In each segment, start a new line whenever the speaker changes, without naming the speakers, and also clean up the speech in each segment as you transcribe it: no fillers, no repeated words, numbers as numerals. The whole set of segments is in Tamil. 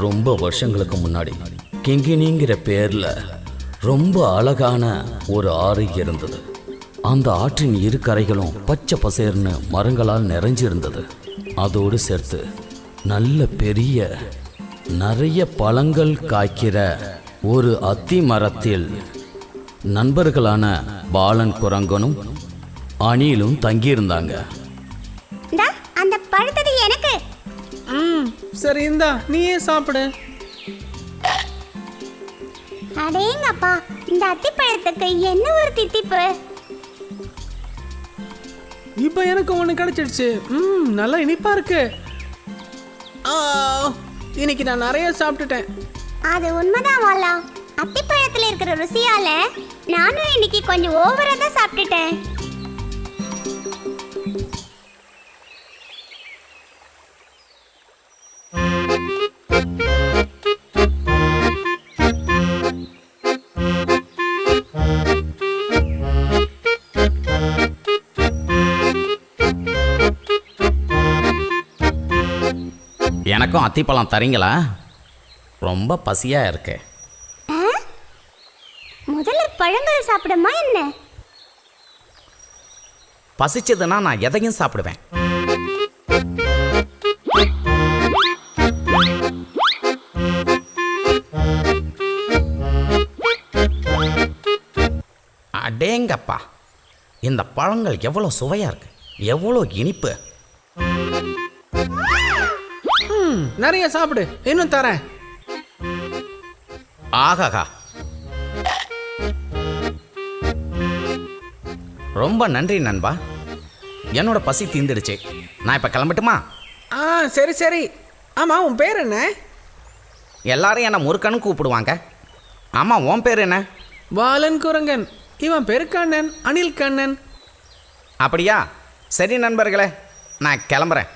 ரொம்ப வருஷங்களுக்கு முன்னாடி கிங்கினிங்கிற பேர்ல ரொம்ப அழகான ஒரு ஆறு இருந்தது. அந்த ஆற்றின் இரு கரைகளும் பச்சை பசேர்னு மரங்களால் நிறைஞ்சிருந்தது. அதோடு சேர்த்து நல்ல பெரிய நிறைய பழங்கள் காய்க்கிற ஒரு அத்தி மரத்தில் நண்பர்களான பாலன் குரங்கனும் அணிலும் தங்கியிருந்தாங்க.
அந்த பழத்தது எனக்கு.
சரி இந்தா நீயே சாப்பிடு.
அடேங்கப்பா, இந்த அத்திப்பழத்துக்கு என்ன ஒரு தித்திப்பு.
இப்போ எனக்கு ஒன்று கிடைச்சிடுச்சு. நல்லா இனிப்பா இருக்கு. இன்னைக்கு நான் நிறைய சாப்பிட்டுட்டேன்.
அது உண்மைதான் வாலா. அத்திப்பழத்துல இருக்கிற ருசியால நானும் இன்னைக்கு கொஞ்சம் ஓவரா தான் சாப்பிட்டுட்டேன்.
எனக்கும் அத்திப்பழம் தரீங்களா? ரொம்ப பசியா இருக்கு.
முதல்ல பழங்கள் சாப்பிடுமா என்ன?
பசிச்சதுன்னா நான் எதையும் சாப்பிடுவேன். அடேங்கப்பா, இந்த பழங்கள் எவ்வளோ சுவையா இருக்கு, எவ்வளோ இனிப்பு.
நிறைய சாப்பிடு, இன்னும் தரேன்.
ஆகாகா, ரொம்ப நன்றி நண்பா. என்னோட பசி தீந்துடுச்சு. நான் இப்போ கிளம்பட்டுமா?
சரி சரி. ஆமாம், உன் பேர் என்ன?
எல்லாரும் என்னை முருக்கன்னு கூப்பிடுவாங்க. ஆமாம், உன் பேர் என்ன?
பாலன் குரங்கன். இவன் பேரு கண்ணன், அனில் கண்ணன்.
அப்படியா? சரி நண்பர்களே, நான் கிளம்புறேன்.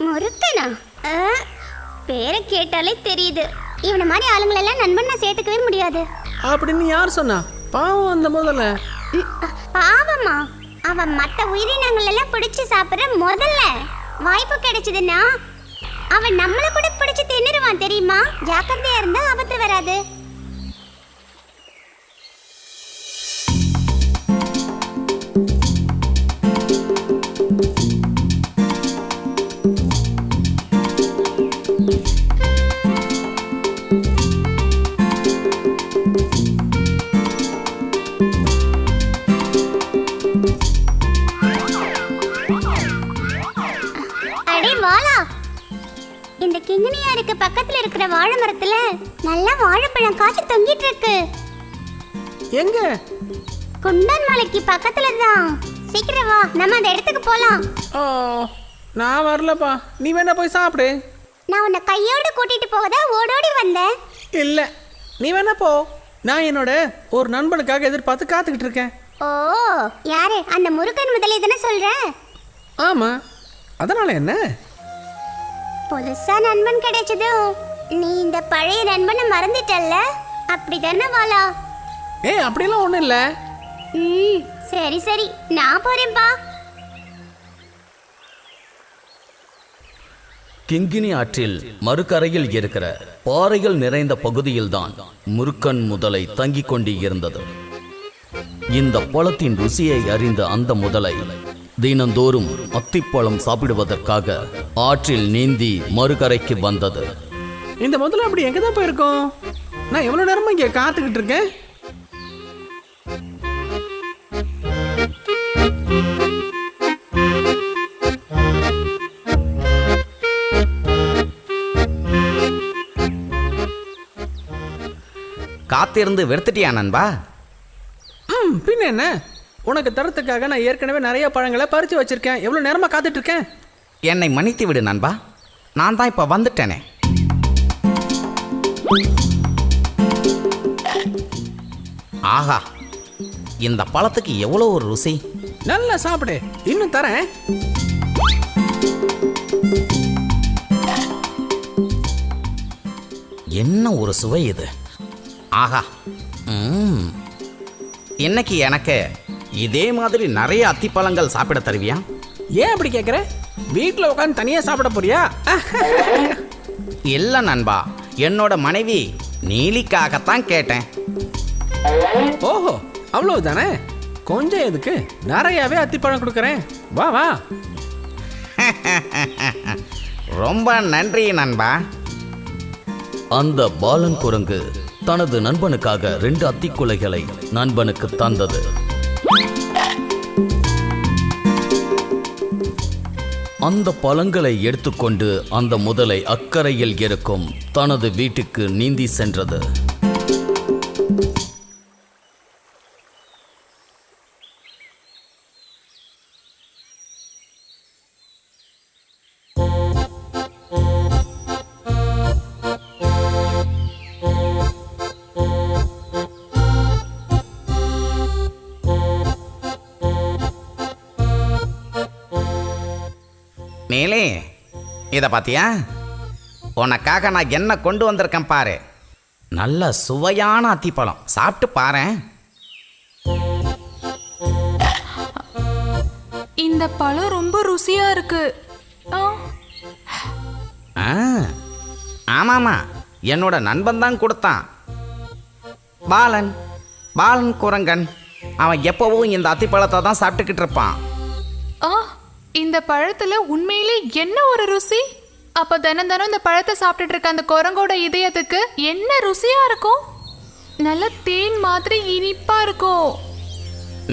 முருக்கனா? பேரை கேட்டாலே தெரியுது. இவனை மாதிரி ஆளுங்களெல்லாம் நண்பன் நான் சேர்த்துக்கவே முடியாது.
அப்படின்னு யார் சொன்னா? பாவம் அந்த முதல்ல.
பாவமா? அவன் மற்ற உயிரினங்கள் எல்லாம் பிடிச்சு சாப்பிட்ற முதல்ல. வாய்ப்பு கிடைச்சதுன்னா அவன் நம்மளை கூட பிடிச்சு தின்னுருவான் தெரியுமா? ஜாக்கிரதையா இருந்தா ஆபத்து வராது. இந்த கிங்கினியாருக்கு பக்கத்துல இருக்கிற வாழை மரத்துல நல்ல வாழைப்பழம் காய்ச்சி தொங்கிட்டு இருக்கு.
எங்க?
குண்டன் மலைக்கு பக்கத்துல தான். சீக்கிரம் வா, நம்ம அந்த இடத்துக்கு போலாம்.
நான் வரலப்பா, நீ வேணா போய் சாப்பிடு.
நான் உன்னை கையோடு கூட்டிட்டு போகதா ஓடோடி வந்தேன்.
இல்ல, நீ வேணா போ. நான் என்னோட ஒரு நண்பனுக்காக எதிர்பார்த்து காத்துக்கிட்டு இருக்கேன்.
ஓ, யாரு? அந்த முருகன் முதலே தானே சொல்ற?
ஆமா, அதனால என்ன?
புதுசா நண்பன் கிடைச்சதும் நீ இந்த பழைய நண்பனை மறந்துட்டல்ல? அப்படிதானே வாலா?
அப்படிலாம் ஒண்ணும் இல்ல.
சரி சரி, நான் போறேன்பா.
கிங்கினி ஆற்றில் மறுகரையில் இருக்கிற பாறைகள் நிறைந்த பகுதியில்தான் முருக்கன் முதலை தங்கிக் கொண்டு இருந்தது. இந்த பழத்தின் ருசியை அறிந்த அந்த முதலை தினந்தோறும் அத்திப்பழம் சாப்பிடுவதற்காக ஆற்றில் நீந்தி மறுகரைக்கு வந்தது.
இந்த முதல்ல அப்படி எங்க தான் போயிருக்கோம்? நான் எவ்வளவு நேரமா இங்க காத்துக்கிட்டு இருக்கேன்.
காத்திருந்து வெறுத்துட்டியா நண்பா?
பின்ன என்ன, உனக்கு தரத்துக்காக நான் ஏற்கனவே நிறைய பழங்களை பறிச்சு வச்சிருக்கேன். எவ்வளவு நேரமா காத்துட்டு இருக்கேன்.
என்னை மன்னித்து விடு நண்பா, நான் தான் இப்ப வந்துட்டேனே. ஆஹா, இந்த பழத்துக்கு எவ்வளோ ஒரு ருசி.
நல்லா சாப்பிடு, இன்னும் தரேன்.
என்ன ஒரு சுவை இது. ஆஹா, இன்னைக்கு எனக்கு இதே மாதிரி நிறைய அத்திப்பழங்கள் சாப்பிட தருவியா?
ஏன் அப்படி கேட்குற? வீட்டில் உட்காந்து தனியாக சாப்பிட போறியா?
இல்லை நண்பா, என்னோட மனைவி நீலிக்காகத்தான் கேட்டேன்.
ஓஹோ, அவ்வளவுதானே? கொஞ்சம் எதுக்கு, நிறையாவே அத்திப்பழம் கொடுக்குறேன். வா வா.
ரொம்ப நன்றி நண்பா.
அந்த பாலன் குரங்கு தனது நண்பனுக்காக 2 அத்திக்குலைகளை நண்பனுக்கு தந்தது. அந்த பழங்களை எடுத்துக்கொண்டு அந்த முதலை அக்கறையில் இருக்கும் தனது வீட்டுக்கு நீந்தி சென்றது.
நீலி, இதை பார்த்தியா? உனக்காக நான் என்ன கொண்டு வந்திருக்கேன் பாரு. நல்ல சுவையான அத்திப்பழம், சாப்பிட்டு பாரேன்.
இந்த பழம் ரொம்ப ருசியா இருக்கு.
ஆமாமா, என்னோட நண்பன் தான் கொடுத்தான். பாலன் குரங்கன். அவன் எப்பவும் இந்த அத்திப்பழத்தை தான் சாப்பிட்டுக்கிட்டு இருப்பான்.
இந்த பழத்துல உண்மையிலே என்ன ஒரு ருசி! அப்ப தினம் தினம் இந்த பழத்தை சாப்பிட்டுட்டு இருக்க அந்த குரங்கோட இதயத்துக்கு என்ன ருசியா இருக்கும்! நல்ல தேன் மாதிரி இனிப்பா இருக்கும்.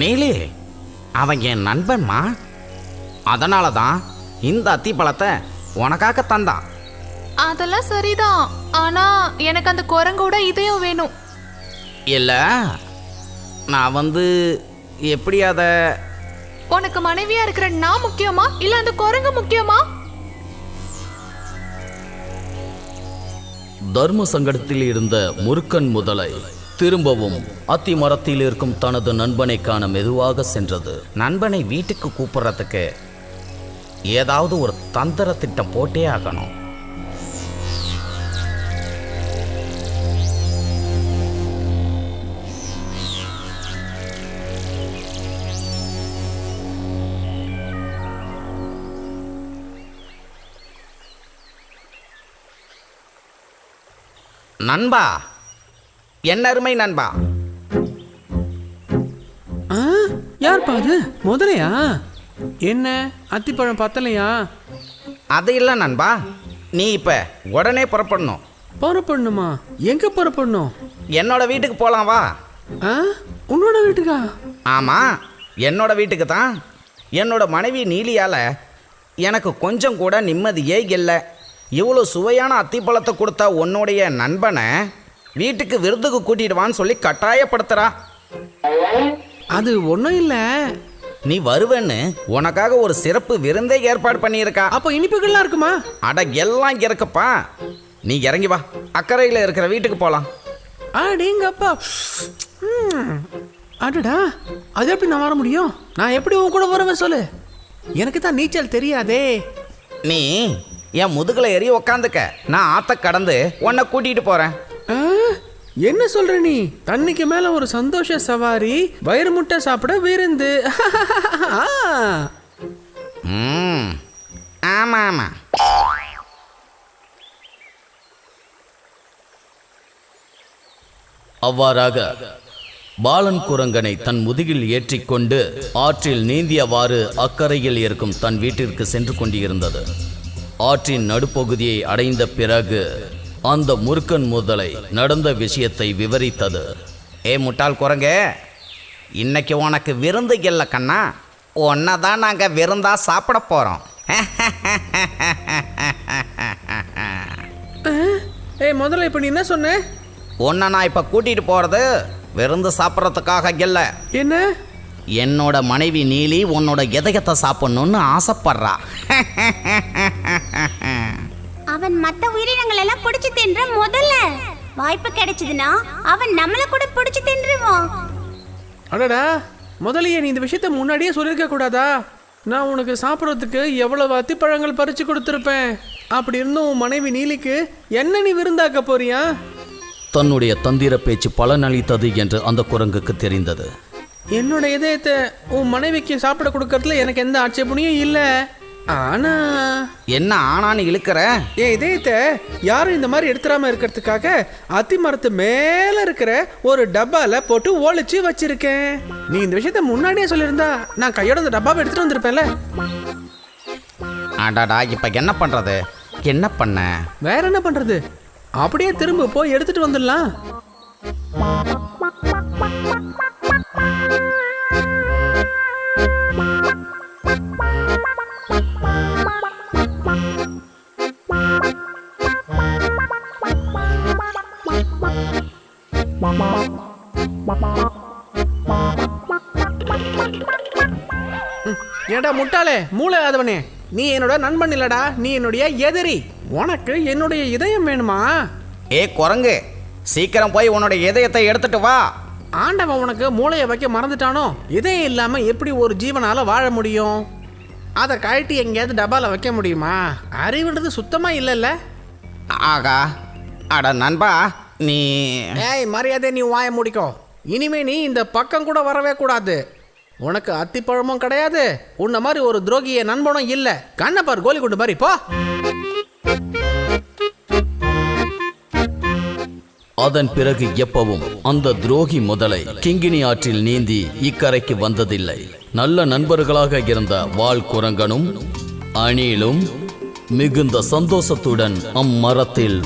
நீலி, அவன் என் நண்பன்மா. அதனால தான் இந்த அத்திப்பழத்தை உனக்காக தந்தான்.
அதெல்லாம் சரிதான், ஆனா எனக்கு அந்த குரங்கோட இதயம் வேணும்.
இல்லை, நான் எப்படி அதை...
உனக்கு மனைவியா இருக்கிற நான் முக்கியமா இல்ல அந்த குரங்கு முக்கியமா?
தர்ம சங்கடத்தில் இருந்த முருக்கன் முதலை திரும்பவும் அத்தி மரத்தில் இருக்கும் தனது நண்பனை காண மெதுவாக சென்றது.
நண்பனை வீட்டுக்கு கூப்பிடுறதுக்கு ஏதாவது ஒரு தந்திர திட்டம் போட்டே ஆகணும். நண்பா, என்ன அருமை நண்பா.
யார் பாது? முதலையா? என்ன அத்திப்பழம் பத்தலையா?
அது இல்லை நண்பா, நீ இப்ப உடனே புறப்படணும்.
புறப்படணுமா? எங்க புறப்படணும்?
என்னோட வீட்டுக்கு போலாம், வா.
உன்னோட வீட்டுக்கா?
ஆமா, என்னோட வீட்டுக்கு தான். என்னோட மனைவி நீலியால எனக்கு கொஞ்சம் கூட நிம்மதியே இல்லை. இவ்வளோ சுவையான அத்திப்பழத்தை கொடுத்தா உன்னுடைய நண்பனை வீட்டுக்கு விருந்துக்கு கூட்டிடுவான்னு சொல்லி கட்டாயப்படுத்துறா.
அது ஒன்றும் இல்லை,
நீ வருவேன்னு உனக்காக ஒரு சிறப்பு விருந்தே ஏற்பாடு பண்ணியிருக்கா.
அப்போ இனிப்புகள்லாம் இருக்குமா?
அட, எல்லாம் இருக்குப்பா. நீ இறங்கி வா, அக்கறையில் இருக்கிற வீட்டுக்கு போகலாம்.
அடேங்கப்பா. அடடா, அது எப்படி நான் வர முடியும்? நான் எப்படி உன் கூட வருவேன் சொல்லு? எனக்கு தான் நீச்சல் தெரியாதே.
நீ என் முதுகுல ஏறி உக்காந்துக்க, நான் ஆத்த கடந்து உன்னை கூட்டிட்டு போறேன்.
என்ன சொல்ற நீ? தண்ணிக்கு மேல ஒரு சந்தோஷ சவாரி, வயிறு முட்டை சாப்பிட விருந்து.
ஆமா ஆமா.
அவ்வாறாக பாலன் குரங்கனை தன் முதுகில் ஏற்றிக்கொண்டு ஆற்றில் நீந்தியவாறு அக்கறையில் இருக்கும் தன் வீட்டிற்கு சென்று கொண்டிருந்தது. ஆற்றின் நடுப்பகுதியை அடைந்த பிறகு அந்த முருக்கன் முதலை நடந்த விஷயத்தை விவரித்தது.
முட்டாள் குரங்கே, இன்னைக்கு உனக்கு விருந்து இல்லை கண்ணா, உன்னை தான் நாங்கள் விருந்தா சாப்பிட போகிறோம்.
முதல்ல இப்போ நீ என்ன சொன்ன?
உன்னை நான் இப்போ கூட்டிகிட்டு போகிறது விருந்து சாப்பிட்றதுக்காக இல்லை.
என்ன?
என்னோட மனைவி நீலி உன்னோட இதயத்தை சாப்பிடணும்னு ஆசைப்படுறா.
அவன் மற்ற உயிரினங்கள் எல்லாம் பிடிச்சி தின்ற முதல்ல வாய்ப்பு கிடைச்சதுன்னா அவன் நம்மளை கூட பிடிச்சி தின்றுவான்.
அடடா, முதலையே நீ இந்த விஷயத்த முன்னாடியே சொல்லியிருக்க கூடாதா? நான் உனக்கு சாப்பிட்றதுக்கு எவ்வளவு அத்திப்பழங்கள் பறிச்சு கொடுத்துருப்பேன். அப்படி இருந்தும் உன் மனைவி நீலிக்கு என்ன நீ விருந்தாக்க போறியா?
தன்னுடைய தந்திர பேச்சு பலனளித்தது என்று அந்த குரங்குக்கு தெரிந்தது.
என்னோட இதயத்தை உன் மனைவிக்கு சாப்பிட கொடுக்கறதுல எனக்கு எந்த ஆட்சேபனையும் இல்லை. ஆனா
என்ன ஆனான்னு இழுக்கிற?
என் இதயத்தை யாரும் இந்த மாதிரி எடுத்துடாம இருக்கிறதுக்காக அத்தி மரத்து மேல இருக்கிற ஒரு டப்பால போட்டு ஒளிச்சு வச்சிருக்கேன். நீ இந்த விஷயத்த முன்னாடியே சொல்லியிருந்தா நான் கையோட அந்த டப்பாவை எடுத்துட்டு வந்திருப்பேன்ல.
அடாடா, இப்போ என்ன பண்ணுறது? என்ன பண்ண?
வேற என்ன பண்றது? அப்படியே திரும்ப போய் எடுத்துட்டு வந்துடலாம். ஏடா முட்டாளே, மூளை ஆதவனே, நீ என்னோட நண்பன் இல்லடா, நீ என்னுடைய எதிரி. உனக்கு என்னுடைய இதயம் வேணுமா?
ஏ குரங்கு, சீக்கிரம் போய் உன்னோட இதயத்தை எடுத்துட்டு வா.
ஆண்டவன் உனக்கு மூளையை வைக்க மறந்துட்டானோ? இதயம் இல்லாம எப்படி ஒரு ஜீவனால வாழ முடியும்? அதை கழட்டி எங்கேயாவது டப்பால வைக்க முடியுமா? அறிவுன்றது சுத்தமா இல்லைல்ல.
ஆகா, அட நண்பா, நீ
ஏய் மரியாதை, நீ வாய முடிக்கோ. இனிமே நீ இந்த பக்கம் கூட வரவே கூடாது. உனக்கு அத்திப்பழமும் கிடையாது, உன்ன மாதிரி ஒரு துரோகிய நண்பனும் இல்ல. கண்ணப்பார் கோலி குண்டு மாதிரி போ.
அதன் பிறகு எப்பவும் அந்த துரோகி முதலை கிங்கினி ஆற்றில் நீந்தி இக்கரைக்கு வந்ததில்லை. நல்ல நண்பர்களாக இருந்த வால் குரங்கனும் அணிலும் மிகுந்த சந்தோஷத்துடன் அம்மரத்தில்